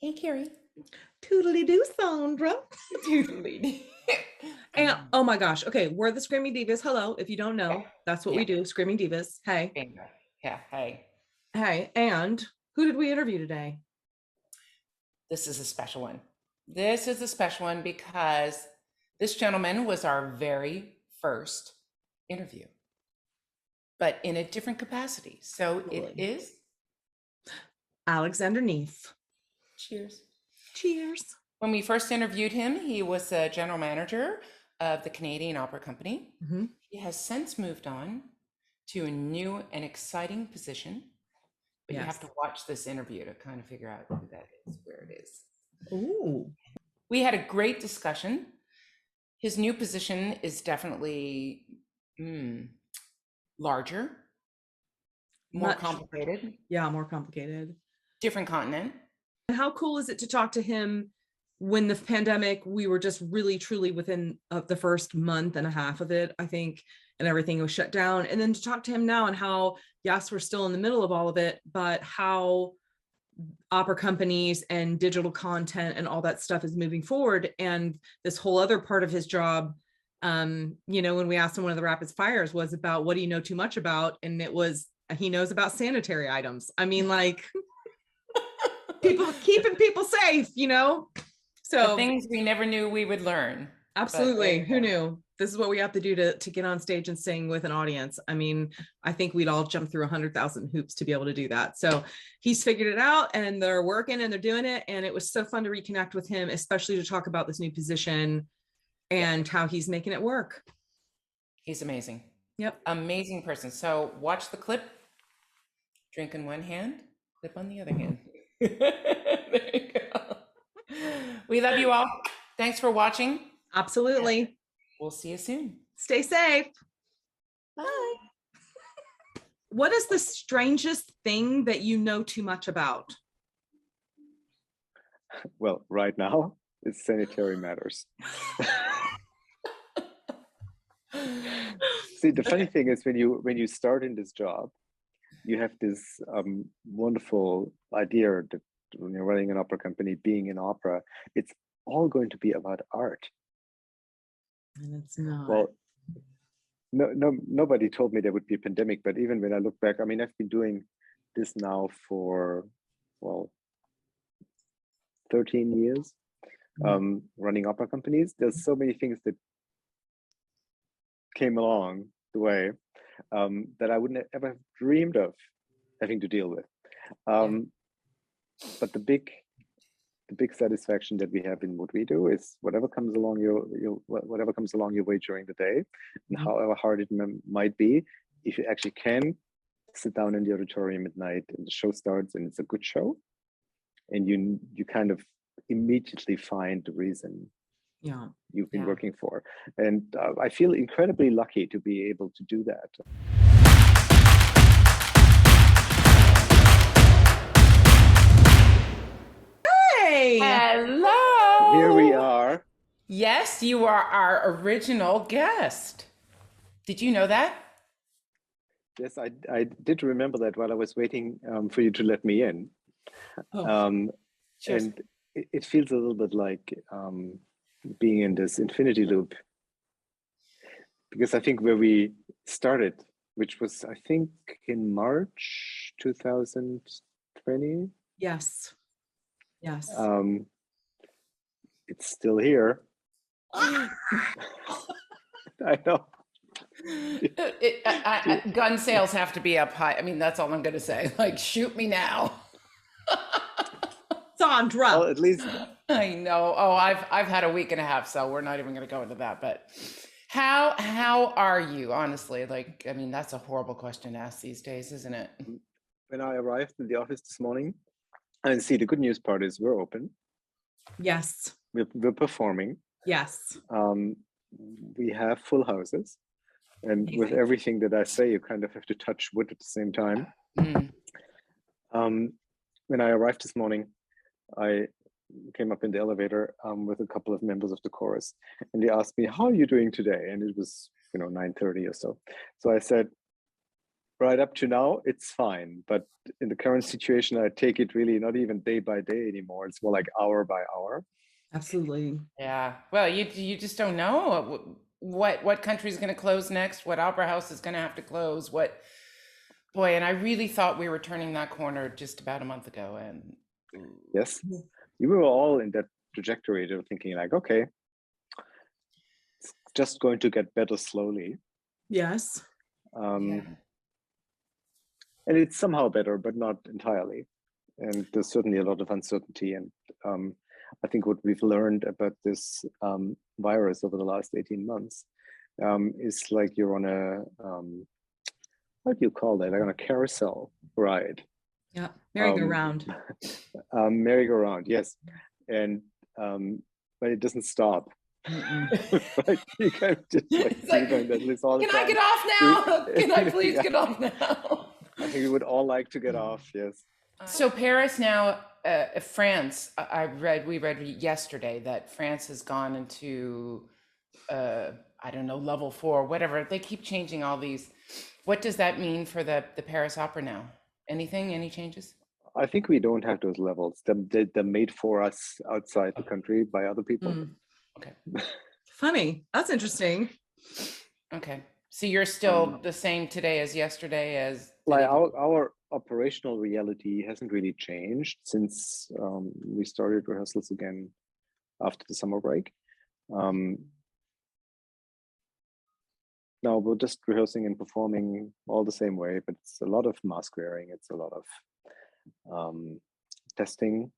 Hey, Carrie. Toodly do, Sandra. Doodly. And oh my gosh. Okay, we're the Screaming Divas. Hello. If you don't Yeah, know, that's what we yeah, do. Screaming Divas. Hey. bingo. Yeah, hey, Hey. And who did we interview today? this is a special one. This is a special one because this gentleman was our very first interview, but in a different capacity. So it Totally. is, Alexander Neef. cheers. Cheers. When we first interviewed him, he was a general manager of the Canadian Opera Company. Mhm. He has since moved on to a new and exciting position, but you have Yes. to watch this interview to kind of figure out who that is, where it is. Ooh. We had a great discussion. His new position is definitely larger, more Much. complicated, Yeah, more complicated. different continent. And how cool is it to talk to him when the pandemic, we were just really, truly within the first month and a half of it, I think, and everything was shut down. And then to talk to him now and how, yes, we're still in the middle of all of it, but how opera companies and digital content and all that stuff is moving forward. And this whole other part of his job, when we asked him, one of the rapid fires was about, what do you know too much about? And it was, he knows about sanitary items. I mean, like, people keeping people safe, The so things we never knew we would learn. But there absolutely, you who go. knew? This is what we have to do to get on stage and sing with an audience. I mean, I think we'd all jump through 100,000 hoops to be able to do that. So he's figured it out, and they're working and they're doing it, and it was so fun to reconnect with him, especially to talk about this new position Yeah, and how he's making it work. he's amazing. Yep. Amazing person. So watch the clip, drink in one hand, clip on the other hand. There you go. We love you all. Thanks for watching. Absolutely. We'll see you soon. Stay safe. Bye. What is the strangest thing that you know too much about? Well, right now it's sanitary matters. See, the funny thing is when you start in this job, you have this wonderful idea that when you're running an opera company, being in opera, it's all going to be about art. And it's not. Well, nobody told me there would be a pandemic, but even when I look back, I mean, I've been doing this now for, 13 years, running opera companies. There's so many things that came along the way that I wouldn't have ever dreamed of having to deal with. But the big satisfaction that we have in what we do is whatever comes along your way during the day, and however hard it might be, if you actually can sit down in the auditorium at night and the show starts and it's a good show, and you kind of immediately find the reason you've been working for. And I feel incredibly lucky to be able to do that. Hey! Hello. Here we are. Yes, you are our original guest. Did you know that? Yes, I did remember that while I was waiting for you to let me in. Cheers. And it feels a little bit like being in this infinity loop, because I think where we started, which was I think in March 2020. Yes. It's still here. I know. Gun sales have to be up high. I mean, that's all I'm going to say. Like, shoot me now. Sandra. Well, at least I know. Oh, I've had a week and a half, so we're not even going to go into that. But how are you, honestly? Like, I mean, that's a horrible question to ask these days, isn't it? when I arrived in the office this morning, and see, the good news part is we're open. Yes. We're performing. Yes. We have full houses. And with everything that I say, you kind of have to touch wood at the same time. When I arrived this morning, I came up in the elevator with a couple of members of the chorus, and they asked me, "How are you doing today?" And it was, 9:30 or so. So I said, right up to now, it's fine. But in the current situation, I take it really not even day by day anymore. It's more like hour by hour. Absolutely. Yeah. Well, you just don't know what country is going to close next, what opera house is going to have to close, what boy, and I really thought we were turning that corner just about a month ago. And Yes, we were all in that trajectory of thinking like, okay, it's just going to get better slowly. Yes. yeah. And it's somehow better, but not entirely. And there's certainly a lot of uncertainty. And I think what we've learned about this virus over the last 18 months is like you're on a, what do you call that? Like on a carousel ride. Yeah. Merry-go-round. Merry-go-round, yes. And but it doesn't stop. Right? You kind of just like, It's like, doing this all the can time. I get off now? Can I please Yeah. get off now? I think we would all like to get off, yes. So Paris now, France. We read yesterday that France has gone into, I don't know, level 4, whatever. They keep changing all these. What does that mean for the Paris Opera now? Anything? Any changes? I think we don't have those levels. They're made for us outside the country by other people. Okay. Funny. That's interesting. Okay. So you're still the same today as yesterday as like our operational reality hasn't really changed since we started rehearsals again after the summer break. Now we're just rehearsing and performing all the same way, but it's a lot of mask wearing. It's a lot of testing.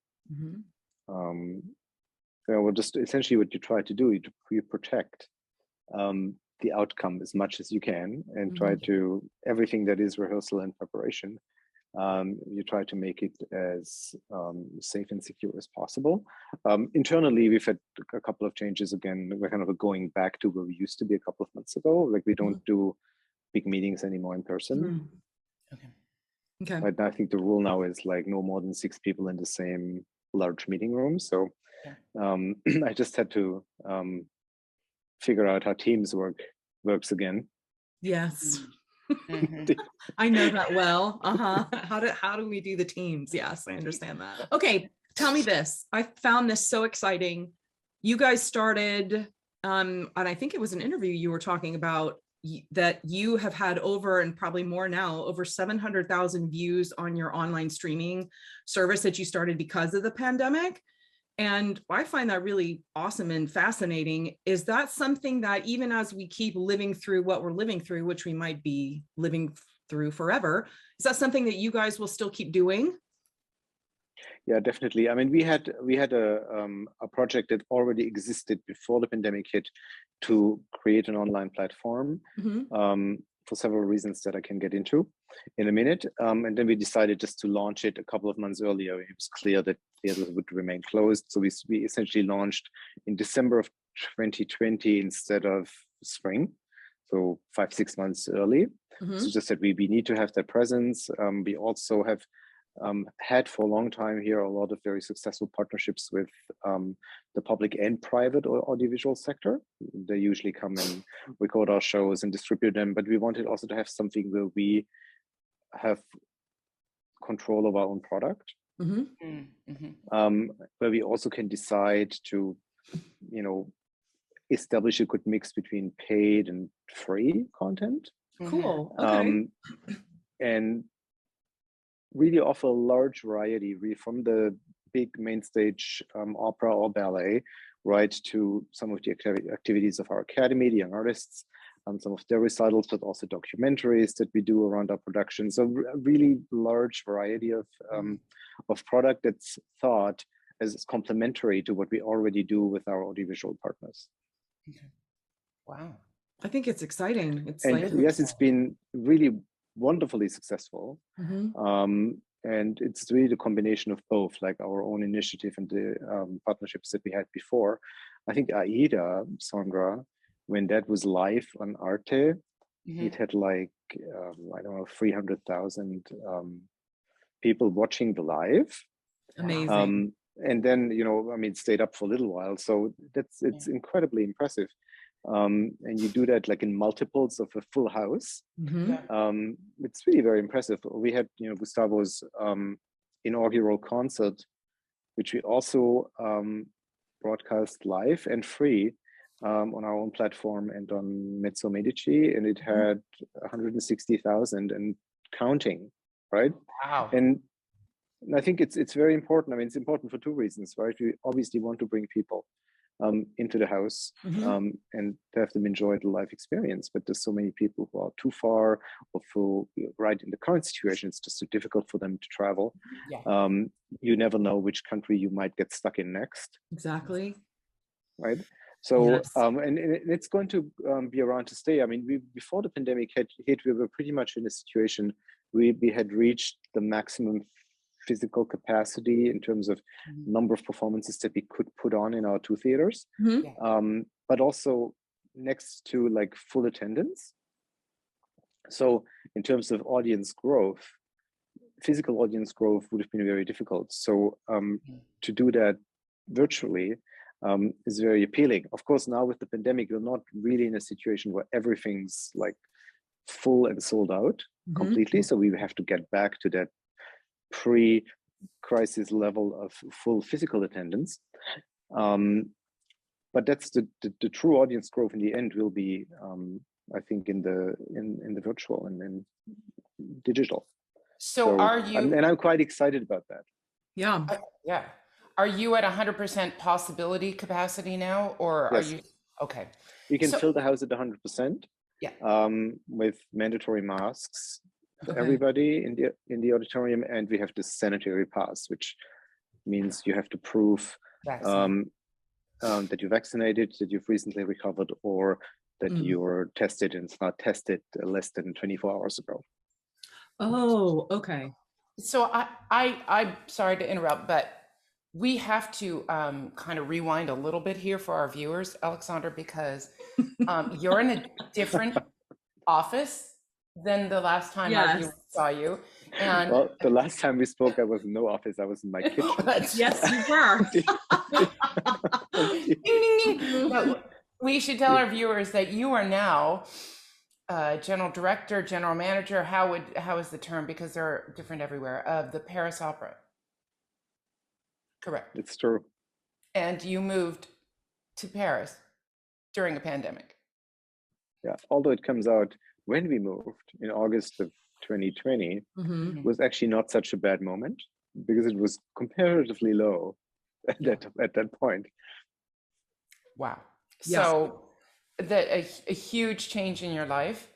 Well, just essentially what you try to do, you protect the outcome as much as you can, and try to everything that is rehearsal and preparation. You try to make it as safe and secure as possible. Internally, we've had a couple of changes again. We're kind of going back to where we used to be a couple of months ago. Like we don't do big meetings anymore in person. Okay. Right now, I think the rule now is like no more than 6 people in the same large meeting room. So I just had to figure out how Teams works again. Yes. I know that well. How do we do the teams? Yes, I understand that. Okay, tell me this. I found this so exciting. You guys started, and I think it was an interview you were talking about that you have had over, and probably more now, over 700,000 views on your online streaming service that you started because of the pandemic. And I find that really awesome and fascinating. Is that something that even as we keep living through what we're living through, which we might be living through forever, is that something that you guys will still keep doing? Yeah, definitely. I mean, we had a project that already existed before the pandemic hit to create an online platform for several reasons that I can get into in a minute. And then we decided just to launch it a couple of months earlier. It was clear that theaters would remain closed. So we essentially launched in December of 2020 instead of spring. So 5-6 months early. So just that we need to have that presence. We also have had for a long time here a lot of very successful partnerships with the public and private audiovisual sector. They usually come and record our shows and distribute them, but we wanted also to have something where we have control of our own product, where we also can decide to, establish a good mix between paid and free content. Cool. Okay. And really offer a large variety, really from the big main stage opera or ballet, right to some of the activities of our academy, the young artists, some of their recitals, but also documentaries that we do around our production. So a really large variety of product that's thought as complementary to what we already do with our audiovisual partners. Wow. I think it's exciting. Yes, it's been really wonderfully successful. And it's really the combination of both, like our own initiative and the partnerships that we had before. I think Aida, Sandra, when that was live on Arte, it had like, I don't know, 300,000 people watching the live. Amazing. And then, it stayed up for a little while. So it's incredibly impressive. and you do that like in multiples of a full house, Mhm. it's really very impressive. We had, Gustavo's inaugural concert, which we also broadcast live and free on our own platform and on Mezzo Medici, and it had 160,000 and counting, right? Wow. And I think it's very important. I mean, it's important for two reasons, right? We obviously want to bring people into the house and have them enjoy the live experience. But there's so many people who are too far or who, right, in the current situation, it's just too difficult for them to travel. Yeah. You never know which country you might get stuck in next. Exactly. Right. So, Yes. and it's going to be around to stay. I mean, before the pandemic hit, we were pretty much in a situation we had reached the maximum physical capacity in terms of number of performances that we could put on in our two theaters, but also next to like full attendance. So in terms of audience growth, physical audience growth would have been very difficult. So to do that virtually is very appealing. Of course, now with the pandemic, we're not really in a situation where everything's like full and sold out completely. So we have to get back to that pre-crisis level of full physical attendance. But that's the true audience growth in the end will be, I think, in the virtual and in digital. So are you? And I'm quite excited about that. Yeah. Yeah. Are you at 100% possibility capacity now, or are you? Okay. You can fill the house at 100%. Yeah. With mandatory masks for everybody in the auditorium, and we have the sanitary pass, which means you have to prove that you're vaccinated, that you've recently recovered, or that you're tested and it's not tested less than 24 hours ago. Oh, okay. So I'm sorry to interrupt, but we have to kind of rewind a little bit here for our viewers, Alexander, because you're in a different office than the last time our viewers saw you. And well, the last time we spoke, I was in no office. I was in my kitchen. Yes, you were. Ding, ding, ding. But we should tell our viewers that you are now general director, general manager. How is the term? Because they're different everywhere. Of the Paris Opera. Correct. It's true. And you moved to Paris during a pandemic. Yeah, although it comes out when we moved in August of 2020 was actually not such a bad moment because it was comparatively low at that point. Wow. So a huge change in your life.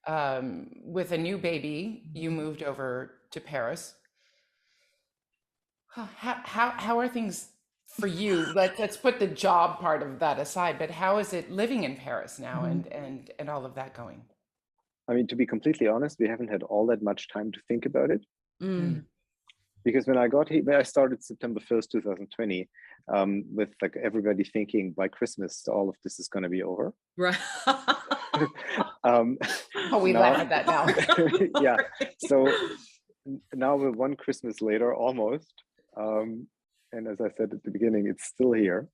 With a new baby, you moved over to Paris. How are things for you? Let's put the job part of that aside, but how is it living in Paris now and all of that going? I mean, to be completely honest, we haven't had all that much time to think about it. Because when I got here, when I started September 1st, 2020, with like everybody thinking by Christmas, all of this is going to be over. Right. We laugh at that now. Yeah. So now we're one Christmas later, almost. And as I said at the beginning, it's still here.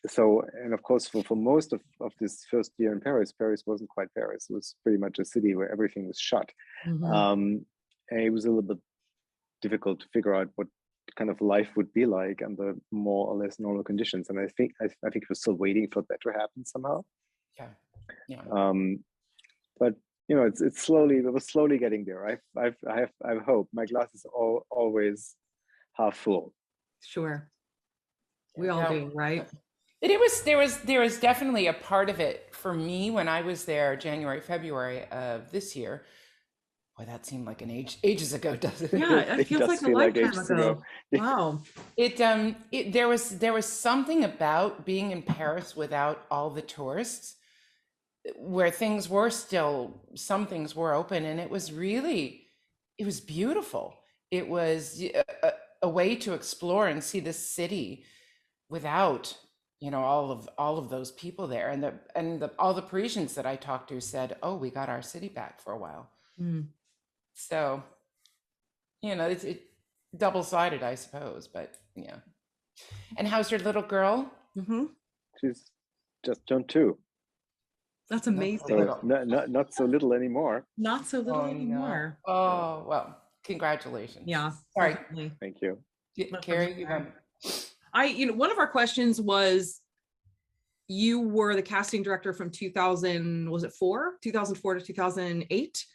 So, and of course, for most of this first year in Paris wasn't quite Paris. It was pretty much a city where everything was shut. And it was a little bit difficult to figure out what kind of life would be like under more or less normal conditions. And I think we're still waiting for that to happen somehow. Yeah. But we're slowly getting there. I have hope. My glass is always half full. Sure. We all do, right? There was definitely a part of it for me when I was there January, February of this year. Boy, that seemed like an ages ago, doesn't it? Yeah, it feels like a lifetime ago. Wow. There was something about being in Paris without all the tourists, where things were still, some things were open, and it was beautiful. It was a way to explore and see the city without all of those people there, and all the Parisians that I talked to said, "Oh, we got our city back for a while." So, it's double-sided, I suppose, but yeah. And how's your little girl? She's just turned 2. That's Not so amazing. So little. not so little anymore. Not so little Oh, no. anymore. Oh, well, congratulations. Yeah. Sorry, Definitely. Thank you. Carrie, you have. One of our questions was, you were the casting director from 2004 to 2008.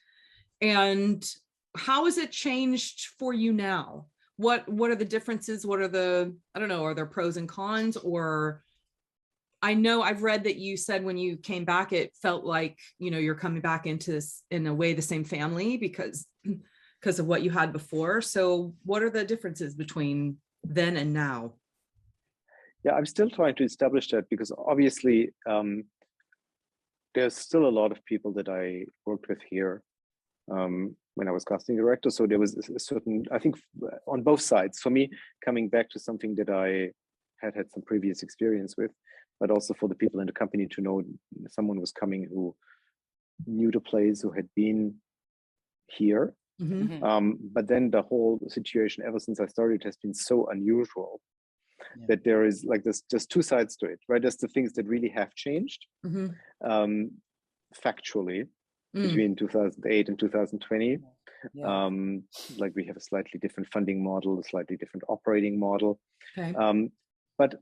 And how has it changed for you now? What are the differences? What are the, I don't know, are there pros and cons? Or I know I've read that you said when you came back, it felt like, you're coming back into this, in a way, the same family because of what you had before. So what are the differences between then and now? Yeah, I'm still trying to establish that because obviously there's still a lot of people that I worked with here when I was casting director. So there was a certain, I think on both sides, for me, coming back to something that I had some previous experience with, but also for the people in the company to know someone was coming who knew the place, who had been here. But then the whole situation ever since I started has been so unusual that there is like there's just 2 sides to it, right? There's the things that really have changed factually between 2008 and 2020. Like we have a slightly different funding model, a slightly different operating model. But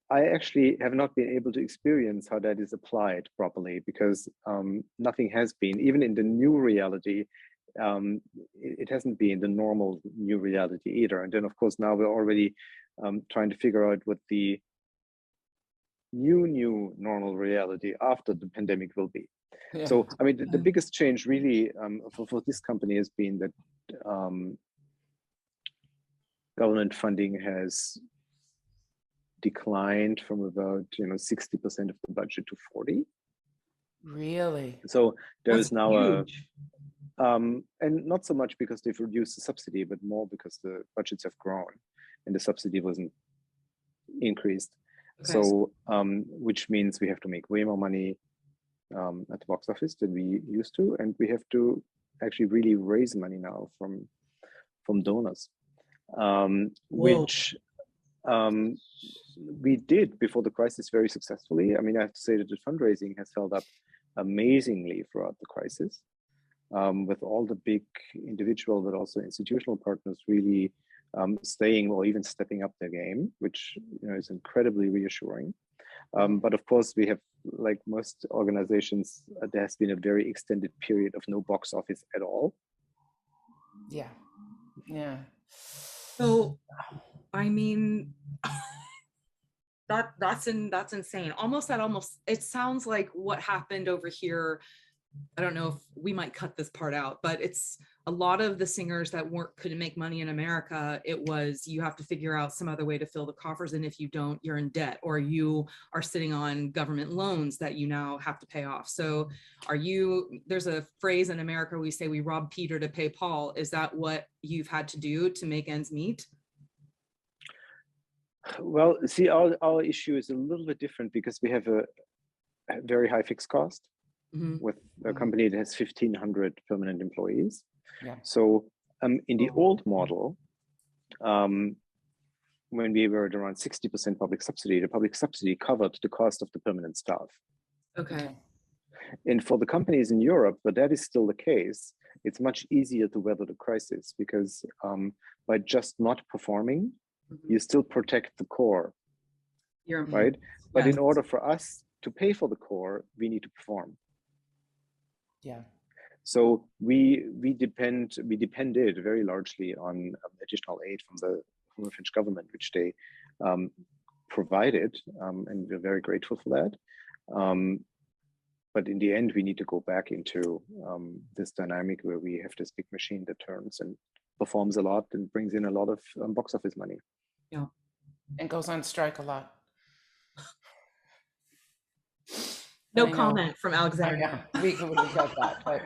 I actually have not been able to experience how that is applied properly because nothing has been, even in the new reality, it hasn't been the normal new reality either. And then of course now we're already trying to figure out what the new normal reality after the pandemic will be. So I mean the biggest change really for this company has been that government funding has declined from about 60% of the budget to 40. Really? So there's now huge. and not so much because they've reduced the subsidy, but more because the budgets have grown and the subsidy wasn't increased. So which means we have to make way more money at the box office than we used to, and we have to actually really raise money now from donors, which we did before the crisis very successfully. I mean, I have to say that the fundraising has held up amazingly throughout the crisis, with all the big individual but also institutional partners really staying or even stepping up their game, which is incredibly reassuring. But of course, we have, like most organizations, there has been a very extended period of no box office at all. Yeah. So, I mean, that's insane. It sounds like what happened over here. I don't know if we might cut this part out, but it's a lot of the singers that couldn't make money in America. It was, you have to figure out some other way to fill the coffers. And if you don't, you're in debt, or you are sitting on government loans that you now have to pay off. So there's a phrase in America, we say we rob Peter to pay Paul. Is that what you've had to do to make ends meet? Well, see, our issue is a little bit different because we have a very high fixed cost. With a company that has 1,500 permanent employees. So in the old model, when we were at around 60% public subsidy, the public subsidy covered the cost of the permanent staff. And for the companies in Europe, but that is still the case, it's much easier to weather the crisis because by just not performing, you still protect the core, right? But in order for us to pay for the core, we need to perform. So we depended very largely on additional aid from the French government, which they provided, and we're very grateful for that. But in the end, we need to go back into this dynamic where we have this big machine that turns and performs a lot and brings in a lot of box office money. And goes on strike a lot. No comment from Alexander. We got that, but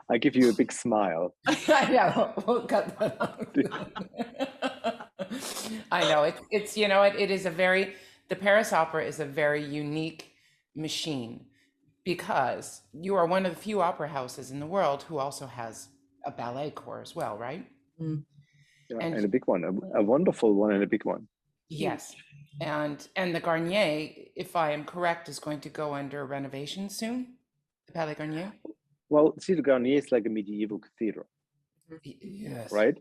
I give you a big smile. Yeah, we'll cut that out. I know it's it is the Paris Opera is a very unique machine because you are one of the few opera houses in the world who also has a ballet corps as well, right? Yeah, and a big one, a wonderful one and a big one. Yes. And the Garnier, if I am correct, is going to go under renovation soon. The Palais Garnier. Well, see, the Garnier is like a medieval cathedral, Yes. right?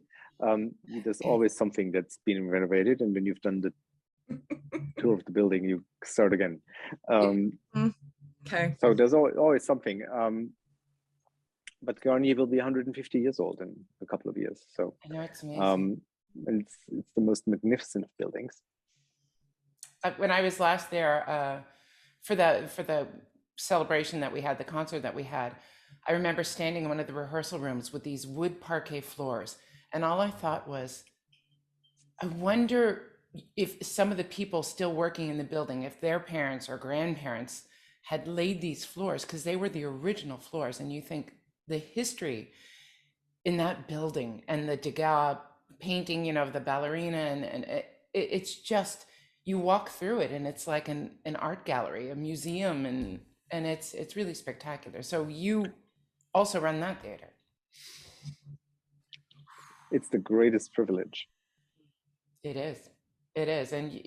There's always something that's been renovated, and when you've done the tour of the building, you start again. Okay. So there's always something. But Garnier will be 150 years old in a couple of years. So, I know, it's amazing. and it's the most magnificent of buildings. When I was last there for the celebration that we had, the concert that we had, I remember standing in one of the rehearsal rooms with these wood parquet floors, and all I thought was, I wonder if some of the people still working in the building, if their parents or grandparents had laid these floors, because they were the original floors. And you think the history in that building and the Degas painting, you know, of the ballerina, and it's just, you walk through it and it's like an art gallery, a museum, and it's really spectacular. So you also run that theater. It's the greatest privilege. It is, and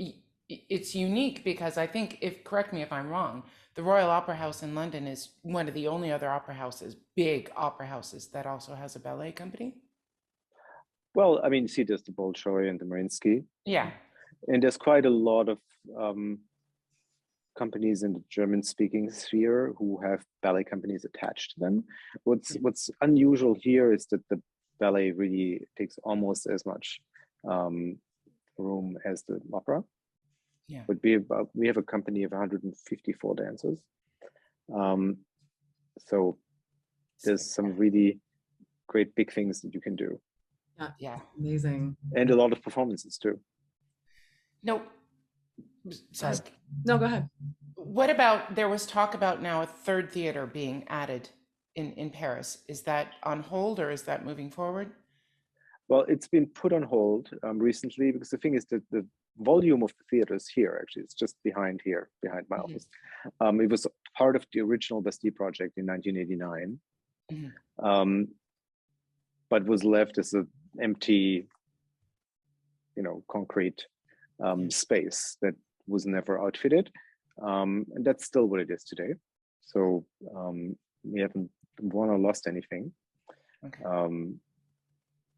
it's unique because I think, if correct me if I'm wrong, the Royal Opera House in London is one of the only other opera houses, big opera houses, that also has a ballet company. Well, I mean, see, there's the Bolshoi and the Mariinsky. Yeah. And there's quite a lot of companies in the German-speaking sphere who have ballet companies attached to them. What's unusual here is that the ballet really takes almost as much room as the opera. Yeah. But we have a company of 154 dancers. So there's some really great big things that you can do. Yeah. Amazing. And a lot of performances too. No, sorry. No, go ahead. What about, there was talk about now a third theater being added in Paris. Is that on hold or is that moving forward? Well, it's been put on hold recently, because the thing is that the volume of the theaters here, actually, it's just behind my office. It was part of the original Bastille project in 1989, but was left as an empty, concrete space that was never outfitted. And that's still what it is today. So we haven't won or lost anything. Okay.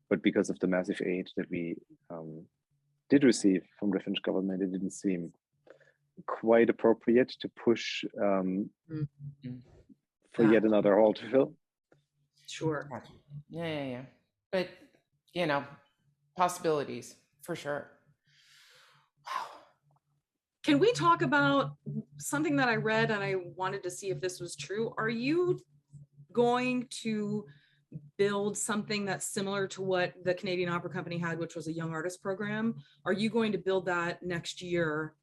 But because of the massive aid that we did receive from the French government, it didn't seem quite appropriate to push for yet another hall to fill. Sure. Yeah. But, possibilities for sure. Wow. Can we talk about something that I read and I wanted to see if this was true? Are you going to build something that's similar to what the Canadian Opera Company had, which was a young artist program? Are you going to build that next year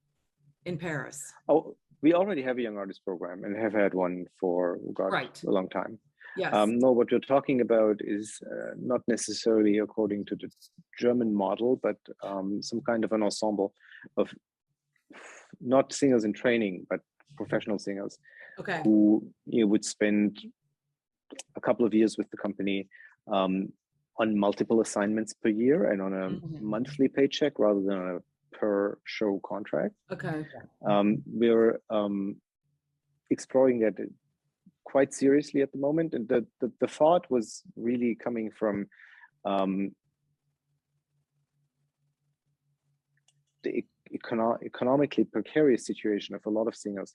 in Paris? Oh, we already have a young artist program and have had one for a long time. Yes. No, what you're talking about is not necessarily according to the German model, but some kind of an ensemble of not singers in training, but professional singers who would spend a couple of years with the company on multiple assignments per year and on a monthly paycheck rather than on a per show contract. We're exploring that quite seriously at the moment, and the thought was really coming from the economically precarious situation of a lot of singers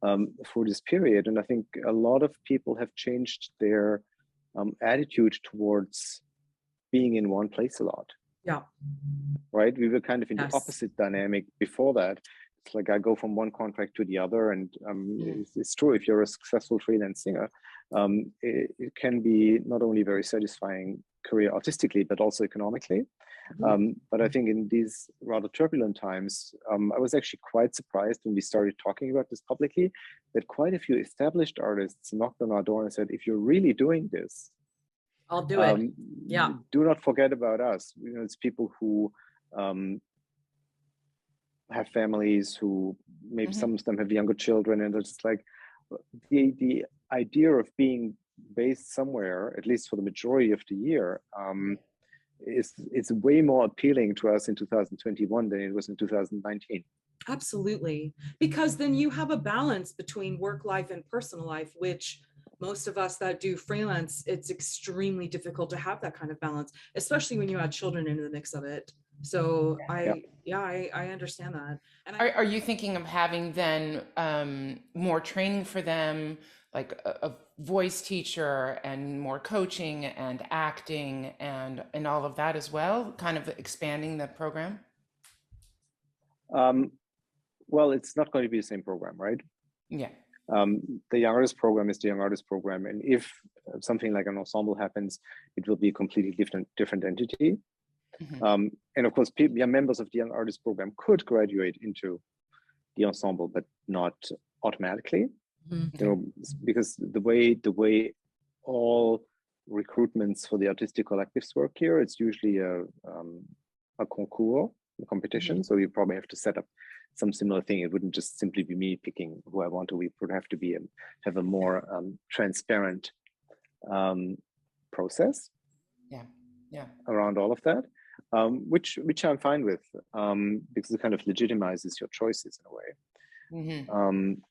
for this period. And I think a lot of people have changed their attitude towards being in one place a lot. Yeah. Right? We were kind of in the opposite dynamic before that. It's like I go from one contract to the other, and it's true, if you're a successful freelance singer, it can be not only very satisfying career artistically, but also economically. But I think in these rather turbulent times, I was actually quite surprised when we started talking about this publicly, that quite a few established artists knocked on our door and said, if you're really doing this, I'll do it. Yeah. Do not forget about us. It's people who have families, who maybe some of them have younger children, and it's like the idea of being based somewhere, at least for the majority of the year, is way more appealing to us in 2021 than it was in 2019. Absolutely. Because then you have a balance between work life and personal life, which most of us that do freelance, it's extremely difficult to have that kind of balance, especially when you add children into the mix of it. So I understand that. And Are you thinking of having then more training for them, like a voice teacher and more coaching and acting and all of that as well, kind of expanding the program? Well, it's not going to be the same program, right? Yeah. The Young Artist program is the Young Artist program, and if something like an ensemble happens, it will be a completely different entity. Mhm. And of course, members of the Young Artist program could graduate into the ensemble, but not automatically. You know, because the way all recruitments for the artistic collectives work here, it's usually a concours, a competition. So you probably have to set up some similar thing. It wouldn't just simply be me picking who I want to. We would have to be have a more transparent process. Yeah. Around all of that, which I'm fine with, because it kind of legitimizes your choices in a way. Mhm.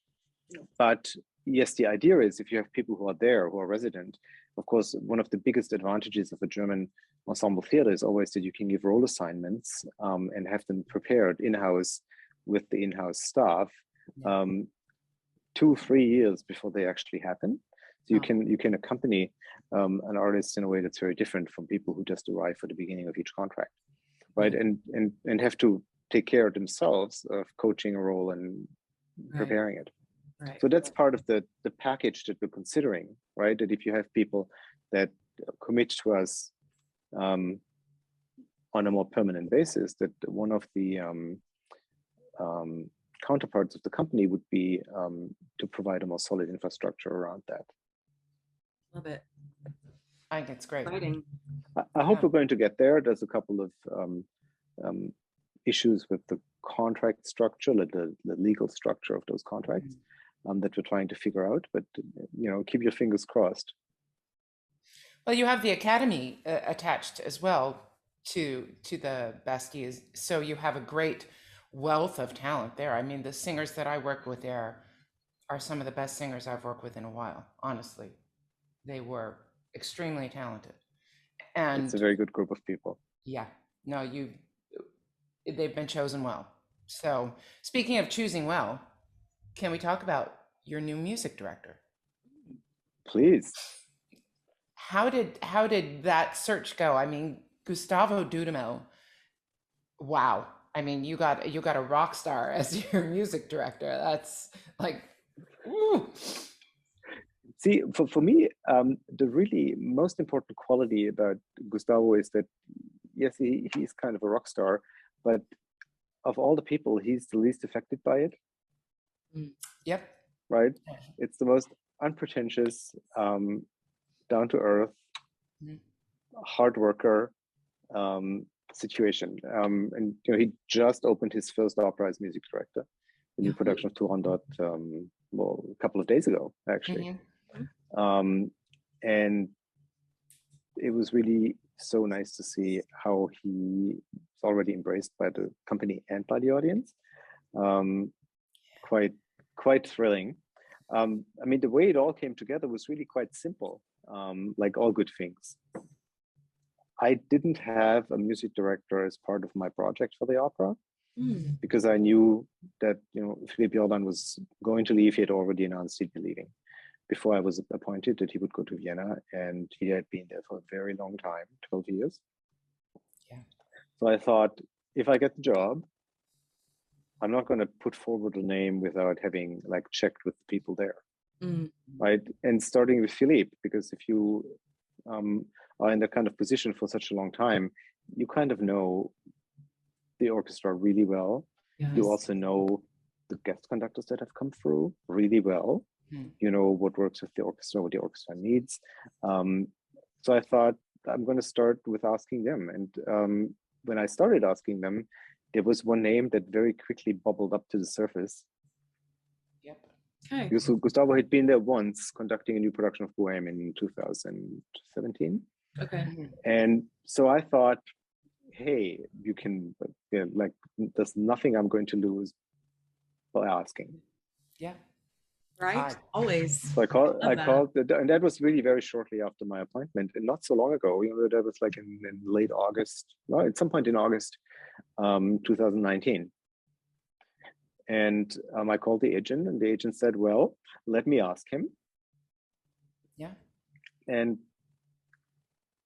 But yes, the idea is if you have people who are there, who are resident, of course, one of the biggest advantages of a German ensemble theater is always that you can give role assignments and have them prepared in-house with the in-house staff 2-3 years before they actually happen. So you can accompany an artist in a way that's very different from people who just arrive at the beginning of each contract, right? And have to take care of themselves of coaching a role and preparing it. Right. So that's part of the package that we're considering, right? That if you have people that commit to us on a more permanent basis, that one of the counterparts of the company would be to provide a more solid infrastructure around that. Love it. I think it's great. Exciting. I hope we're going to get there. There's a couple of issues with the contract structure, the legal structure of those contracts that we're trying to figure out. But keep your fingers crossed. Well, you have the academy attached as well to the besties, so you have a great wealth of talent there. I mean, the singers that I work with there are some of the best singers I've worked with in a while. Honestly, they were extremely talented, and It's a very good group of people. yeah, no, they've been chosen well. So, speaking of choosing well, can we talk about your new music director? Please. How did that search go? I mean, Gustavo Dudamel. Wow. I mean, you got a rock star as your music director. That's like, ooh. See, for me, the really most important quality about Gustavo is that, yes, he's kind of a rock star, but of all the people, he's the least affected by it. Yep. Right? It's the most unpretentious, down to earth, hard worker situation. And he just opened his first opera as music director, the new production of Turandot, a couple of days ago, actually. And it was really so nice to see how he's already embraced by the company and by the audience. Quite thrilling. I mean, the way it all came together was really quite simple, like all good things. I didn't have a music director as part of my project for the opera because I knew that Philipp Jordan was going to leave. He had already announced he'd be leaving before I was appointed, that he would go to Vienna, and he had been there for a very long time, 12 years. Yeah. So I thought, if I get the job, I'm not going to put forward a name without having checked with the people there, right? And starting with Philippe, because if you are in that kind of position for such a long time, you kind of know the orchestra really well. Yes. You also know the guest conductors that have come through really well. You know what works with the orchestra, what the orchestra needs. So I thought, I'm going to start with asking them. And when I started asking them, there was one name that very quickly bubbled up to the surface. Yep. Okay. Because Gustavo had been there once conducting a new production of Bohème in 2017. Okay. And so I thought, hey, you can, there's nothing I'm going to lose by asking. Yeah. Right. Hi. Always. So I called, Love that. and that was really very shortly after my appointment, and not so long ago. That was like in late August, well, at some point in August, 2019. And I called the agent, and the agent said, "Well, let me ask him." Yeah. And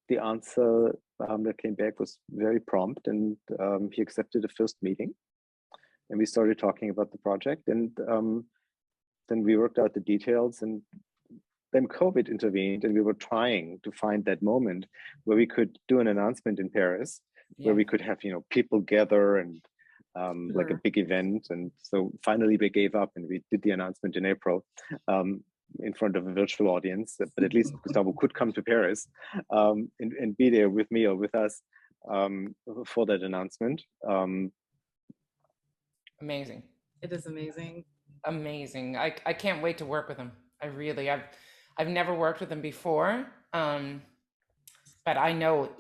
the answer that came back was very prompt, and he accepted the first meeting, and we started talking about the project, and then we worked out the details, and then COVID intervened, and we were trying to find that moment where we could do an announcement in Paris, where we could have people gather and like a big event. And so finally we gave up, and we did the announcement in April in front of a virtual audience. But at least Gustavo could come to Paris and be there with me or with us for that announcement. Amazing. It is amazing. Amazing. I can't wait to work with him. I've never worked with him before, but I know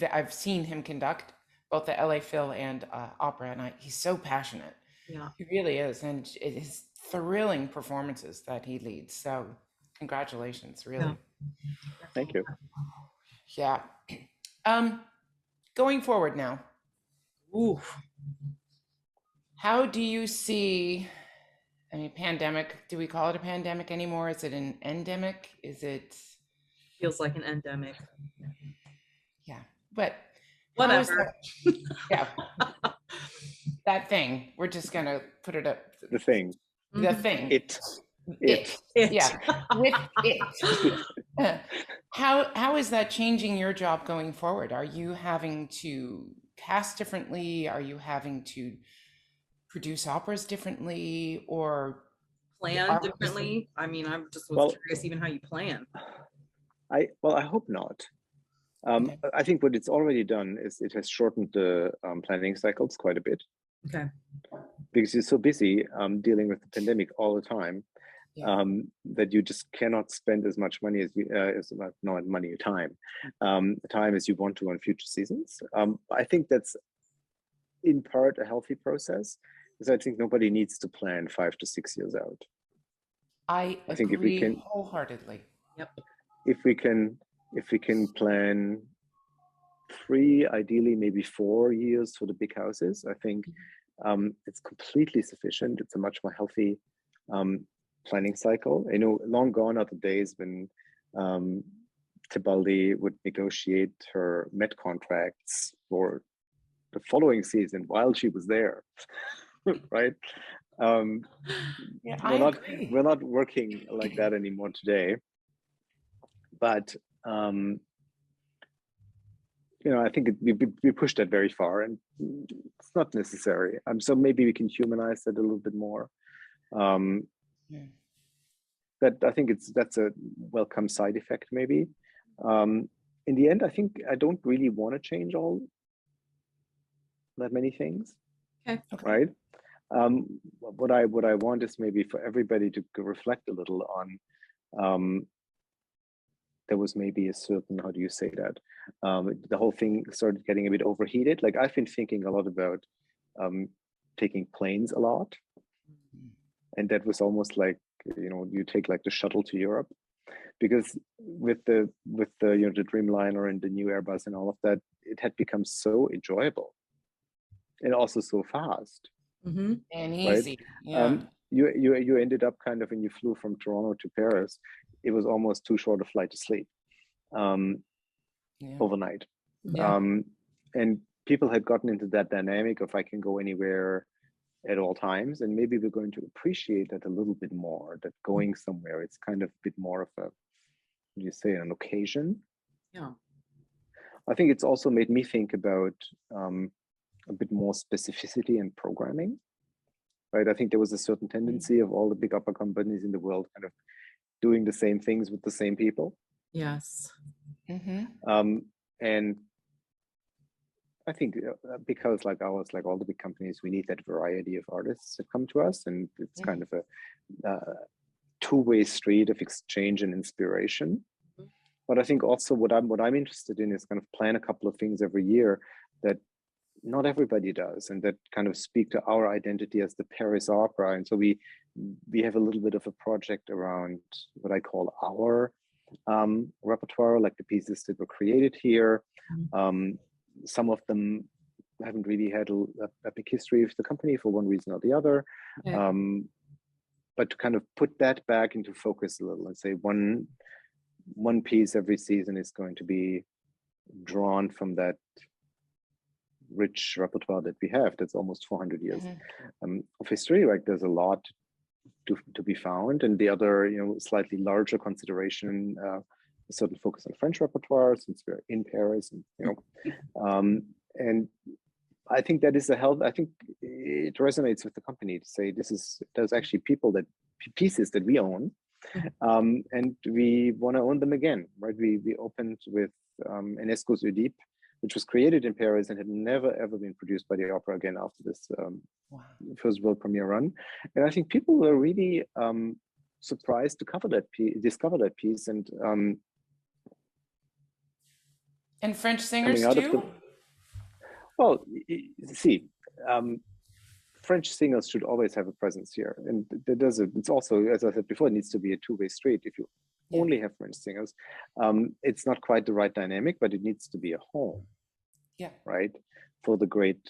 I've seen him conduct both the LA Phil and opera, and he's so passionate. Yeah. He really is, and it is thrilling performances that he leads. So, congratulations, really. Yeah. Thank you. Yeah. Going forward now, Ooh. how do you see? I mean, pandemic. Do we call it a pandemic anymore? Is it an endemic? Is it? Feels like an endemic. Yeah, but how is Whatever. that? Yeah, that thing. We're just gonna put it up. The thing. The thing. It. Yeah, with it. How is that changing your job going forward? Are you having to cast differently? Are you having to produce operas differently, or Plan differently? I mean, I'm just was curious even how you plan. I hope not. Okay. I think what it's already done is it has shortened the planning cycles quite a bit. Okay. Because you're so busy dealing with the pandemic all the time, Yeah. that you just cannot spend as much money as time as you want to on future seasons. I think that's in part a healthy process, because I think nobody needs to plan 5 to 6 years out. I think if we agree can, wholeheartedly. Yep. if we can plan 3, ideally maybe 4 years for the big houses, I think it's completely sufficient. It's a much more healthy planning cycle. Long gone are the days when Tibaldi would negotiate her Met contracts for the following season while she was there, right? Yeah, I agree. We're not working like that anymore today. But I think we pushed that very far, and it's not necessary. So maybe we can humanize it a little bit more. That I think that's a welcome side effect, maybe. In the end, I think I don't really want to change all that many things. Okay. Right. What I want is maybe for everybody to reflect a little on. There was maybe a certain, how do you say that? The whole thing started getting a bit overheated. Like, I've been thinking a lot about taking planes a lot. And that was almost like, you take like the shuttle to Europe, because with the the Dreamliner and the new Airbus and all of that, it had become so enjoyable and also so fast. Mm-hmm. And easy. Right? Yeah. You ended up kind of, when you flew from Toronto to Paris, it was almost too short a flight to sleep overnight. Yeah. And people had gotten into that dynamic of, I can go anywhere at all times, and maybe we're going to appreciate that a little bit more, that going somewhere, it's kind of a bit more of an occasion. Yeah. I think it's also made me think about a bit more specificity in programming, right? I think there was a certain tendency of all the big upper companies in the world kind of doing the same things with the same people. Yes. Mm-hmm. And I think because like ours, like all the big companies, we need that variety of artists that come to us, and it's kind of a two-way street of exchange and inspiration. But I think also what I'm interested in is kind of plan a couple of things every year that not everybody does, and that kind of speak to our identity as the Paris Opera. And so we have a little bit of a project around what I call our repertoire, like the pieces that were created here. Some of them haven't really had a big history with the company for one reason or the other. Okay. But to kind of put that back into focus a little and say one piece every season is going to be drawn from that rich repertoire that we have. That's almost 400 years of history. Like there's a lot to be found, and the other, slightly larger consideration, a certain focus on French repertoire since we're in Paris, and and I think that is a help. I think it resonates with the company to say there's actually pieces that we own, and we want to own them again, right? We opened with Enesco's Oedipe, which was created in Paris and had never ever been produced by the opera again after this first world premiere run. And I think people were really surprised to discover that piece, and French singers too. Well, see, French singers should always have a presence here, and it's also, as I said before, it needs to be a two-way street. If you only have French singers, it's not quite the right dynamic, but it needs to be a home, right, for the great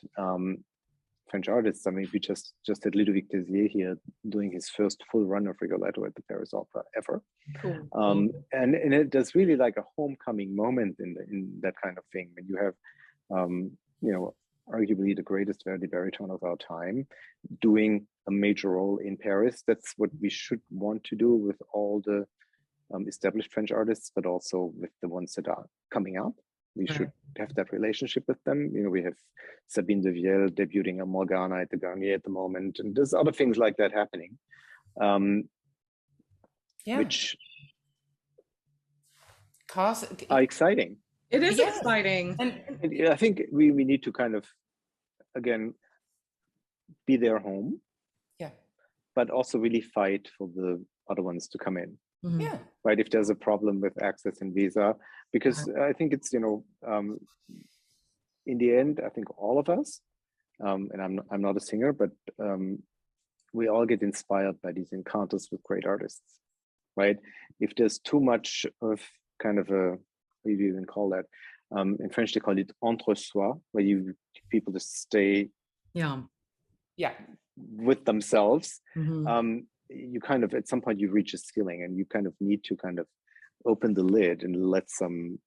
French artists. I mean, we just had Ludovic Tézier here doing his first full run of Rigoletto at the Paris Opera ever. Cool. And there's really like a homecoming moment in that kind of thing when you have arguably the greatest Verdi baritone of our time doing a major role in Paris. That's what we should want to do with all the established French artists, but also with the ones that are coming up. We should have that relationship with them. We have Sabine de Vielle debuting a Morgana at the Garnier at the moment, and there's other things like that happening, which are exciting. It is exciting. And I think we need to kind of, again, be their home, but also really fight for the other ones to come in. Right, if there's a problem with access and visa, because I think it's in the end, I think all of us, and I'm not a singer, but we all get inspired by these encounters with great artists, right? If there's too much of kind of a, what do you even call that? In French they call it entre soi, where people just stay with themselves. You kind of, at some point you reach a ceiling, and you kind of need to kind of open the lid and let some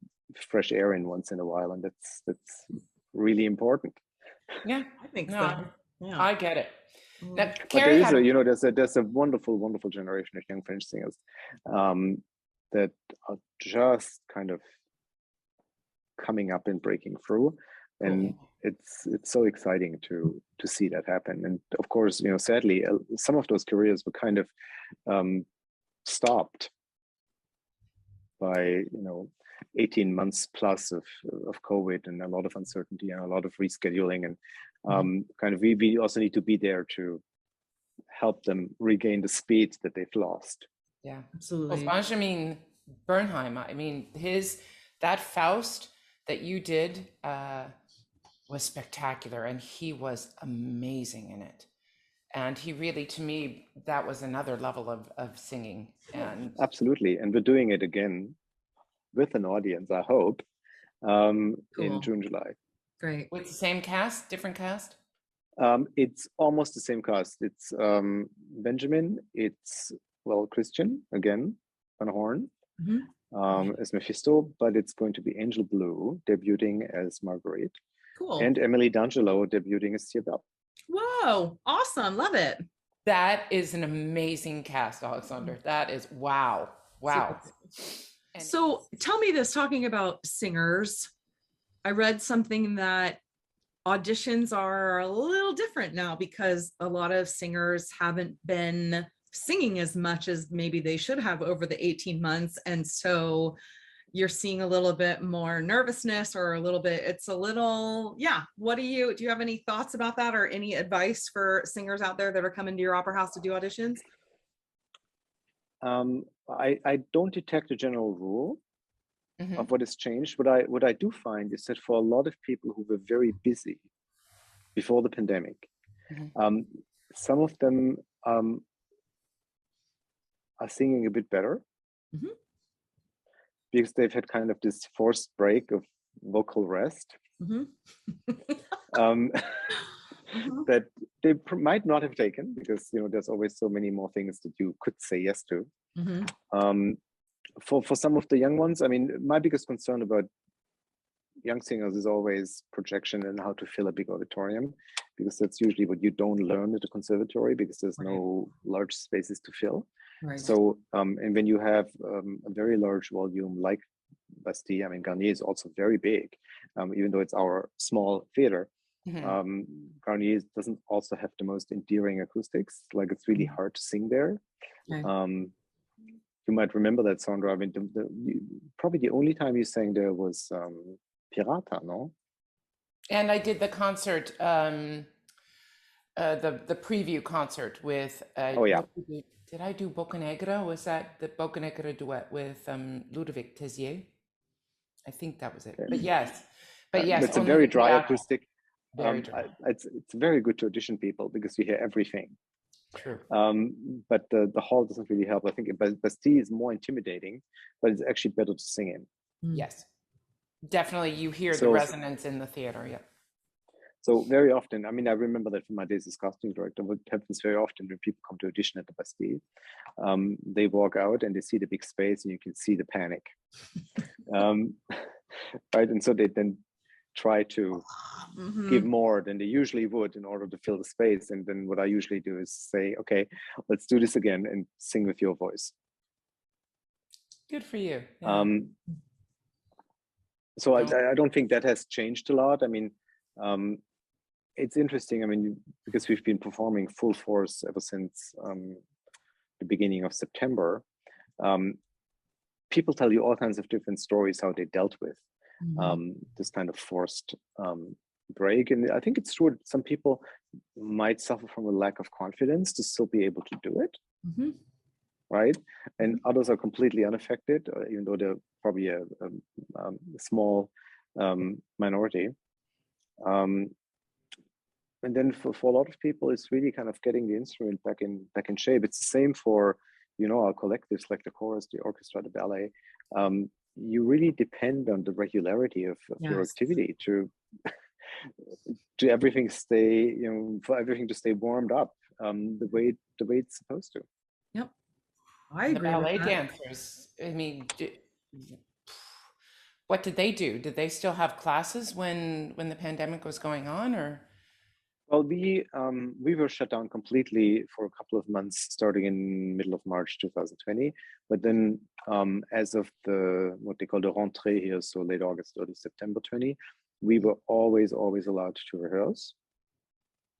fresh air in once in a while, and that's really important. I think so. I get it. Now, but there's a wonderful generation of young French singers that are just kind of coming up and breaking through, and it's so exciting to see that happen. And of course, sadly, some of those careers were kind of stopped by 18 months plus of COVID and a lot of uncertainty and a lot of rescheduling, and kind of we also need to be there to help them regain the speed that they've lost. Yeah, absolutely. Well, Benjamin Bernheim, I mean, that Faust that you did was spectacular, and he was amazing in it. And he really, to me, that was another level of singing. And absolutely. And we're doing it again with an audience, I hope, in June, July. Great. With the same cast, different cast? It's almost the same cast. It's Benjamin, it's, Christian, again, on horn, as Mephisto, but it's going to be Angel Blue debuting as Marguerite. Cool. And Emily D'Angelo debuting as Cybele. Whoa, awesome. Love it. That is an amazing cast, Alexander. That is wow. So tell me this, talking about singers, I read something that auditions are a little different now because a lot of singers haven't been singing as much as maybe they should have over the 18 months. And so you're seeing a little bit more nervousness, or what do you have any thoughts about that, or any advice for singers out there that are coming to your opera house to do auditions? I don't detect a general rule of what has changed. What I do find is that for a lot of people who were very busy before the pandemic. Mhm. Some of them are singing a bit better Mhm. because they've had kind of this forced break of vocal rest Mhm. um, Mhm. that they might not have taken, because there's always so many more things that you could say yes to. Mhm. For some of the young ones, I mean, my biggest concern about young singers is always projection and how to fill a big auditorium, because that's usually what you don't learn at the conservatory, because there's Right. no large spaces to fill. Right. So, and when you have a very large volume like Bastille, I mean, Garnier is also very big, even though it's our small theater. Mhm. Garnier doesn't also have the most endearing acoustics. Like, it's really hard to sing there. Okay. You might remember that, Sandra. I mean, probably the only time you sang there was Pirata, no? And I did the concert, the preview concert with. Oh yeah. Did I do Boca Negra? Was that the Boca Negra duet with Ludovic Tézier? I think that was it. Okay. But yes, It's a only very the dry Pirata. acoustic. Very dry. It's very good to audition people because you hear everything. True. But the hall doesn't really help. I think Bastille is more intimidating, but it's actually better to sing in. Yes, definitely. You hear the So resonance in the theater. Yeah. So very often, I mean, I remember that from my days as casting director, what happens very often when people come to audition at the Bastille, they walk out and they see the big space and you can see the panic. Right, and so they then try to give more than they usually would in order to fill the space. And then what I usually do is say, okay, let's do this again and sing with your voice. Good for you. Yeah. So I don't think that has changed a lot. I mean, it's interesting. I mean, because we've been performing full force ever since the beginning of September. People tell you all kinds of different stories how they dealt with this kind of forced break. And I think it's true that some people might suffer from a lack of confidence to still be able to do it. Right? And others are completely unaffected, even though they're probably a small minority. And then for a lot of people, it's really kind of getting the instrument back in shape. It's the same for our collectives like the chorus, the orchestra, the ballet. You really depend on the regularity of your activity to everything stay, for everything to stay warmed up the way it's supposed to. Yep, I The agree ballet with that. dancers. I mean, what did they do? Did they still have classes when the pandemic was going on, or? Well, we were shut down completely for a couple of months, starting in middle of March 2020. But then, as of what they call the rentrée here, so late August, early September 20, we were always allowed to rehearse.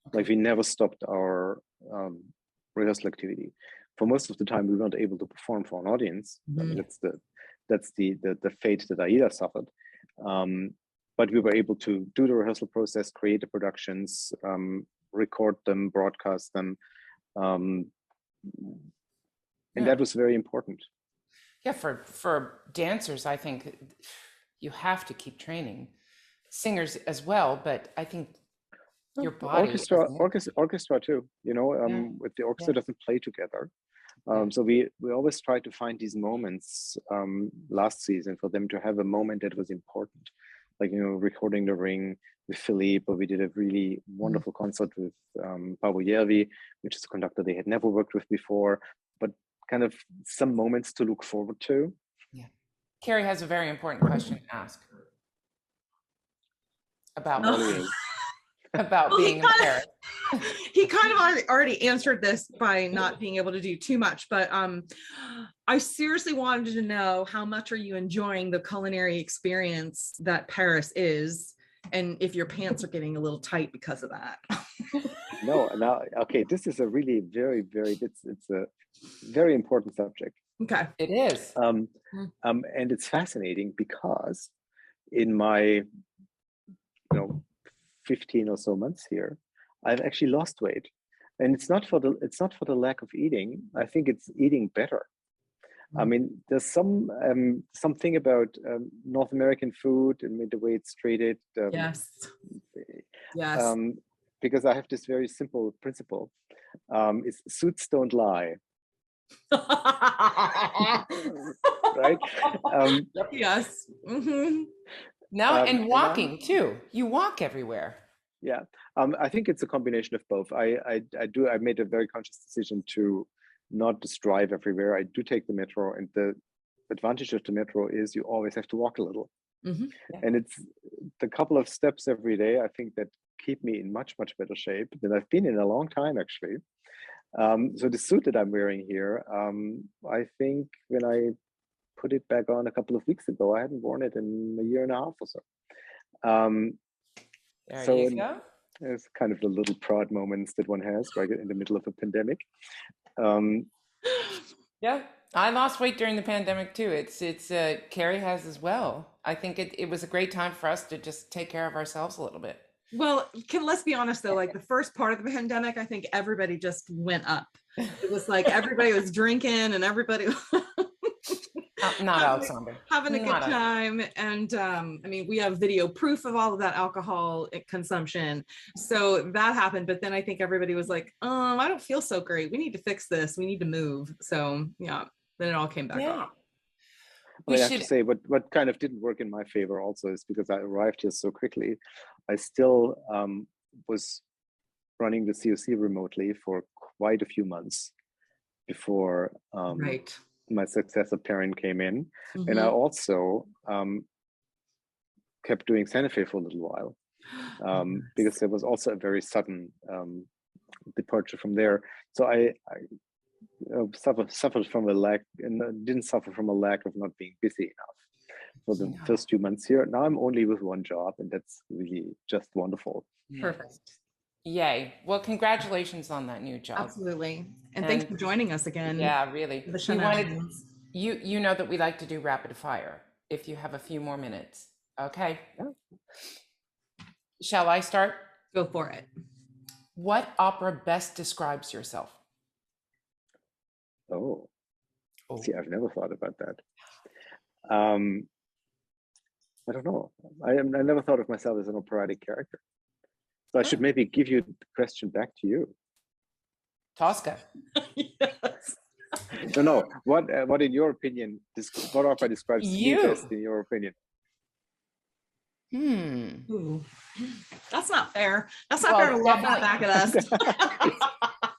Okay. Like, we never stopped our rehearsal activity. For most of the time, we weren't able to perform for an audience. I mean, that's the fate that Aida suffered. But we were able to do the rehearsal process, create the productions, record them, broadcast them. And that was very important. Yeah, for dancers, I think you have to keep training. Singers as well, but I think your body. Orchestra too, with the orchestra doesn't play together. So we always try to find these moments last season for them to have a moment that was important. Like, recording The Ring with Philippe, or we did a really wonderful concert with Pavo Järvi, which is a conductor they had never worked with before, but kind of some moments to look forward to. Yeah. Carrie has a very important question to ask about being in Paris. He kind of already answered this by not being able to do too much, but I seriously wanted to know, how much are you enjoying the culinary experience that Paris is, and if your pants are getting a little tight because of that? No, okay, this is a really it's a very important subject. Okay. It is. And it's fascinating because in my 15 or so months here, I've actually lost weight, and it's not for the lack of eating. I think it's eating better. I mean, there's something about North American food and the way it's treated. Yes. because I have this very simple principle. It's suits don't lie, right? Yes. Mhm. No, and And walking too. You walk everywhere. yeah, I think it's a combination of both. I made a very conscious decision to not just drive everywhere. I do take the metro, and the advantage of the metro is you always have to walk a little. Mhm. And it's the couple of steps every day, I think, that keep me in much, much better shape than I've been in a long time, actually. So the suit that I'm wearing here, I think when I put it back on a couple of weeks ago, I hadn't worn it in a year and a half or so. There So you go. it's kind of the little proud moments that one has right in the middle of a pandemic. Yeah, I lost weight during the pandemic too. It's Carrie has as well. I think it was a great time for us to just take care of ourselves a little bit. Well, let's be honest though, like the first part of the pandemic, I think everybody just went up. It was like everybody was drinking and everybody Not Alexander. having a good Not time. And I mean, we have video proof of all of that alcohol consumption. So that happened. But then I think everybody was like, I don't feel so great. We need to fix this. We need to move. So yeah, then it all came back Yeah. off. I have to say, what kind of didn't work in my favor also is because I arrived here so quickly. I still was running the COC remotely for quite a few months before Right. my successor parent came in. Mhm. And I also kept doing Santa Fe for a little while because there was also a very sudden departure from there. So I suffered from a lack, and didn't suffer from a lack of not being busy enough for the first 2 months here. Now I'm only with one job, and that's really just wonderful. Perfect. Yay. Well, congratulations on that new job. Absolutely. And thanks for joining us again. Yeah, really. The We wanted shenanigans. you know that we like to do rapid fire if you have a few more minutes. Okay. Yeah. Shall I start? Go for it. What opera best describes yourself? Oh, Oh. see, I've never thought about that. I don't know. I never thought of myself as an operatic character. So I should maybe give you the question back to you. Tosca. Yes. No. What in your opinion, what opera describes me best in your opinion? Ooh. That's not fair. That's not fair to lob that back at us.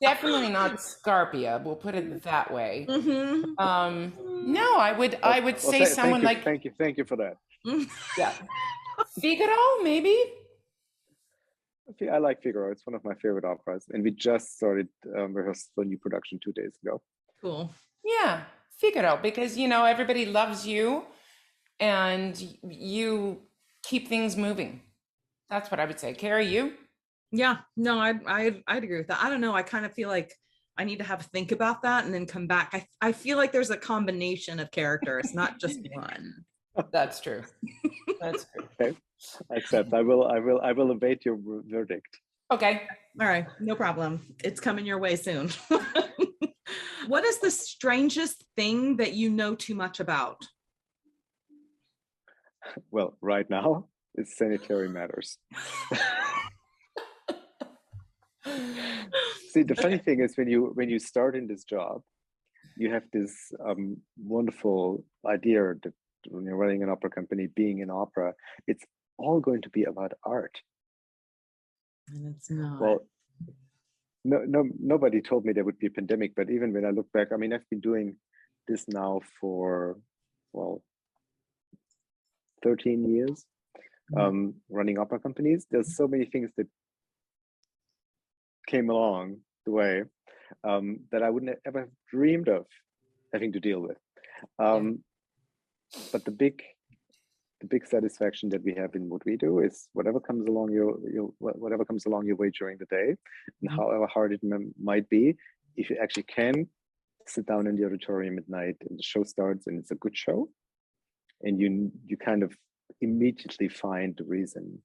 Definitely not Scarpia. We'll put it that way. Mm-hmm. No, I would say someone like. Thank you for that. Yeah. Figaro, maybe. I like Figaro. It's one of my favorite operas, and we just started rehearsal for a new production 2 days ago. Cool. Yeah, Figaro, because everybody loves you, and you keep things moving. That's what I would say. Carrie, you? Yeah, no, I'd agree with that. I don't know. I kind of feel like I need to have a think about that and then come back. I feel like there's a combination of characters, not just one. That's true. That's true. Okay, I accept. I will await your verdict. Okay. All right, no problem. It's coming your way soon. What is the strangest thing that you know too much about? Well, right now it's sanitary matters. See, the funny thing is when you start in this job, you have this wonderful idea that when you're running an opera company, being in opera, it's all going to be about art. And it's not. Well, nobody told me there would be a pandemic, but even when I look back, I mean, I've been doing this now for 13 years, running opera companies. There's so many things that came along the way that I wouldn't have ever dreamed of having to deal with. But the big satisfaction that we have in what we do is whatever comes along your way during the day, and however hard it might be, if you actually can sit down in the auditorium at night and the show starts and it's a good show, and you kind of immediately find the reason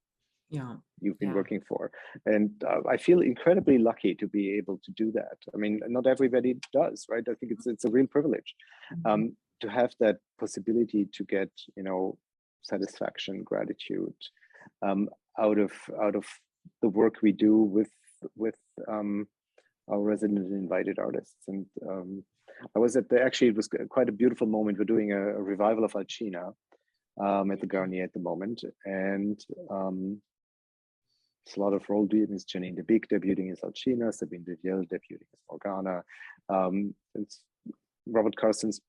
you've been working for. And I feel incredibly lucky to be able to do that. I mean, not everybody does, right? I think it's a real privilege to have that possibility to get, satisfaction, gratitude out of the work we do with our resident and invited artists. And I was at actually, it was quite a beautiful moment. We're doing a revival of Alcina at the Garnier at the moment. And it's a lot of role duties. Janine de Beek debuting as Alcina, Sabine de Viel debuting as Morgana. It's Robert Carson's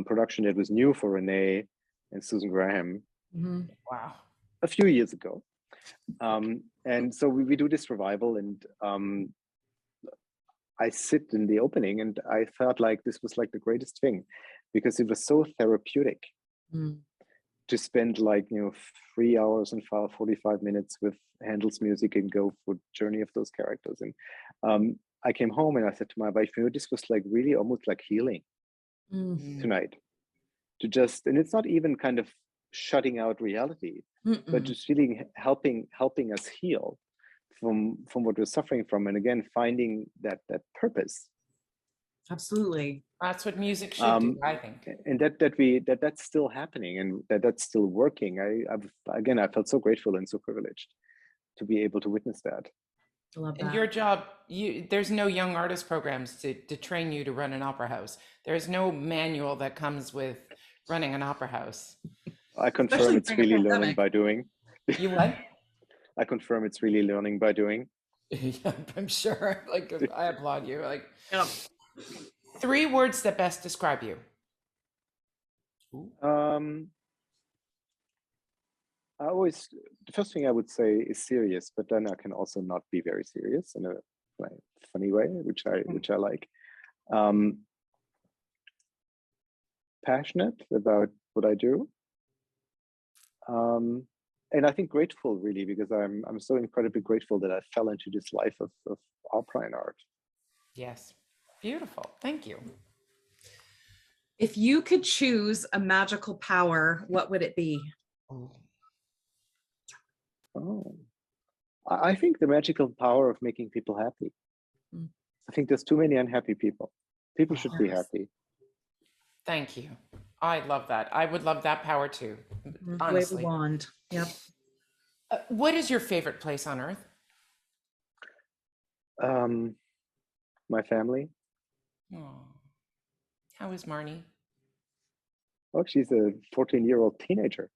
production that was new for Renee and Susan Graham. Wow. A few years ago. And so we do this revival, and I sit in the opening and I felt like this was like the greatest thing, because it was so therapeutic to spend like, 3 hours and 45 minutes with Handel's music and go for the journey of those characters. And I came home and I said to my wife, this was like really almost like healing tonight. To just, and it's not even kind of shutting out reality, but just feeling helping us heal from what we're suffering from, and again finding that purpose. Absolutely. That's what music should do, I think. And that's still happening, and that's still working. I felt so grateful and so privileged to be able to witness that. I love that. And your job, there's no young artist programs to train you to run an opera house. There's no manual that comes with running an opera house. I confirm it's really learning by doing. You what? I confirm it's really learning by doing. Yeah, I'm sure. Like, I applaud you. Like, Yeah. 3 words that best describe you. The first thing I would say is serious, but then I can also not be very serious in a funny way, which I like. Passionate about what I do. And I think grateful, really, because I'm so incredibly grateful that I fell into this life of opera and art. Yes. Beautiful. Thank you. If you could choose a magical power, what would it be? I think the magical power of making people happy. I think there's too many unhappy people. People should be happy. Thank you. I love that. I would love that power too, honestly. Wave a wand. Yep. What is your favorite place on earth? My family. Oh. How is Marnie? Oh, she's a 14-year-old teenager.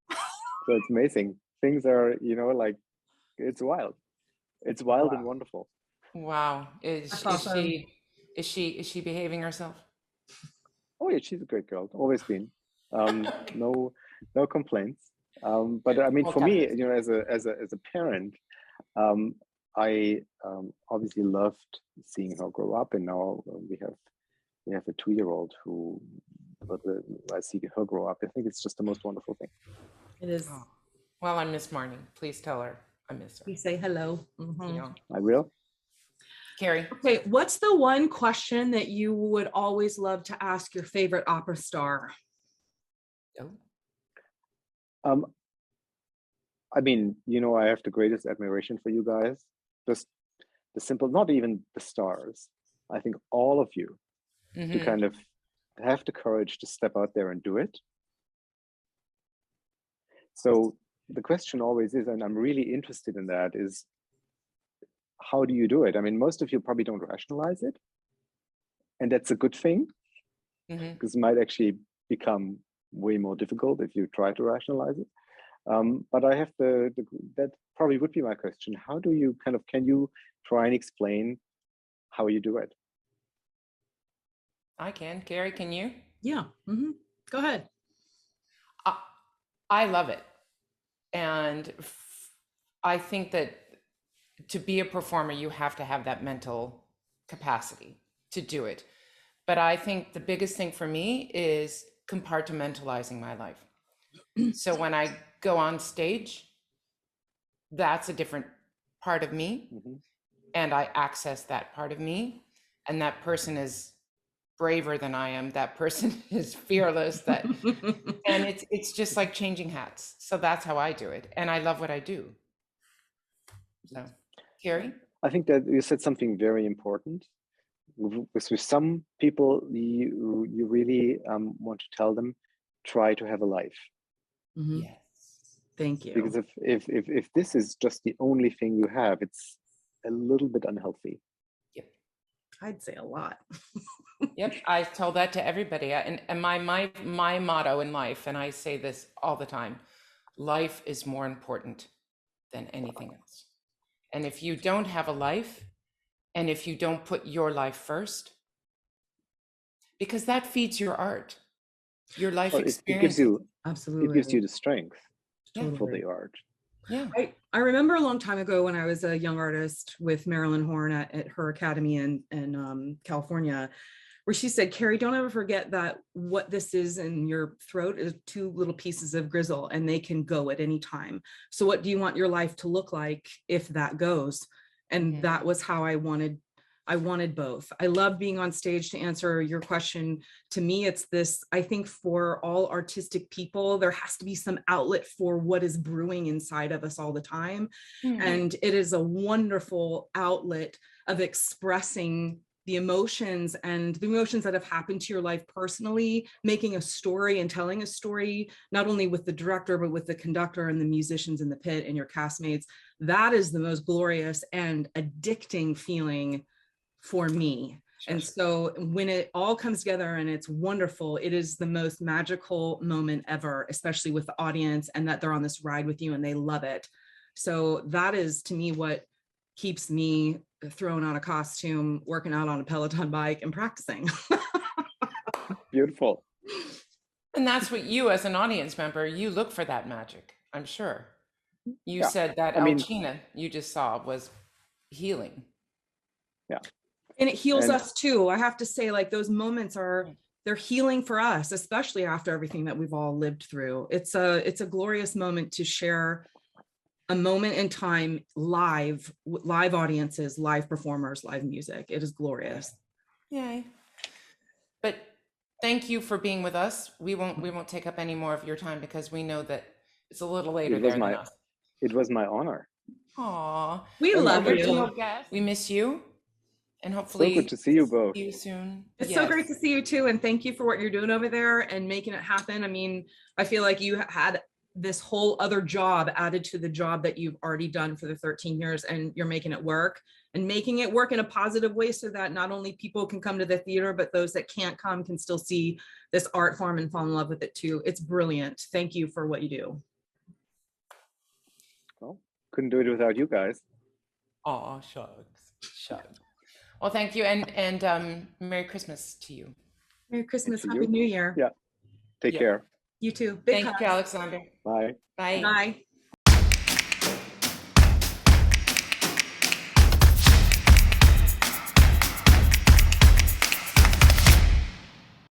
So it's amazing. Things are, like, it's wild. It's wild and wonderful. Wow. Is she behaving herself? Oh yeah, she's a great girl. Always been. No complaints. But I mean, for me, as a parent, I obviously loved seeing her grow up, and now we have a 2-year-old who, I see her grow up. I think it's just the most wonderful thing. It is. Oh. Well, I miss Marnie. Please tell her I miss her. We say hello. I will. Carrie. Okay, what's the one question that you would always love to ask your favorite opera star? I mean, I have the greatest admiration for you guys. Just the simple, not even the stars. I think all of you to kind of have the courage to step out there and do it. So the question always is, and I'm really interested in that, is how do you do it? I mean, most of you probably don't rationalize it. And that's a good thing, because it might actually become way more difficult if you try to rationalize it. But I have that probably would be my question. How do you can you try and explain how you do it? I can. Carrie, can you? Yeah. Go ahead. I love it. And I think that to be a performer, you have to have that mental capacity to do it. But I think the biggest thing for me is compartmentalizing my life. So when I go on stage, that's a different part of me. And I access that part of me. And that person is braver than I am. That person is fearless. And it's just like changing hats. So that's how I do it. And I love what I do. So, Carrie? I think that you said something very important. With some people, you really want to tell them, try to have a life. Yes. Thank you. Because if this is just the only thing you have, it's a little bit unhealthy. Yep. I'd say a lot. Yep. I told that to everybody. And my motto in life, and I say this all the time, life is more important than anything else. And if you don't have a life, and if you don't put your life first, because that feeds your art, your life Well, experience. Absolutely. It gives you the strength Yeah. for the art. Yeah. I remember a long time ago when I was a young artist with Marilyn Horn at her academy in California, where she said, Carrie, don't ever forget that what this is in your throat is 2 little pieces of grizzle and they can go at any time. So what do you want your life to look like if that goes? And that was how I wanted both. I love being on stage. To answer your question, to me, it's this, I think for all artistic people, there has to be some outlet for what is brewing inside of us all the time. And it is a wonderful outlet of expressing the emotions and the emotions that have happened to your life personally, making a story and telling a story, not only with the director, but with the conductor and the musicians in the pit and your castmates. That is the most glorious and addicting feeling for me. Sure. And so when it all comes together and it's wonderful, it is the most magical moment ever, especially with the audience and that they're on this ride with you and they love it. So that is, to me, what keeps me throwing on a costume, working out on a Peloton bike and practicing. Beautiful. And that's what you, as an audience member, you look for that magic, I'm sure. You said that Alcina you just saw was healing. Yeah. And it heals us too. I have to say, like, those moments they're healing for us, especially after everything that we've all lived through. It's a glorious moment to share a moment in time live audiences, live performers, live music. It is glorious. Yay. But thank you for being with us. We won't take up any more of your time because we know that it's a little later there than us. It was my honor. Aw. We love you. We miss you. And hopefully so good to see you both. See you soon. It's so great to see you too. And thank you for what you're doing over there and making it happen. I mean, I feel like you had this whole other job added to the job that you've already done for the 13 years, and you're making it work and making it work in a positive way so that not only people can come to the theater, but those that can't come can still see this art form and fall in love with it too. It's brilliant. Thank you for what you do. Well, couldn't do it without you guys. Aw, shucks. Well, thank you, and Merry Christmas to you. Merry Christmas, Happy New Year. Yeah. Take care. You too. Thank you, Alexander. Bye. Bye. Bye.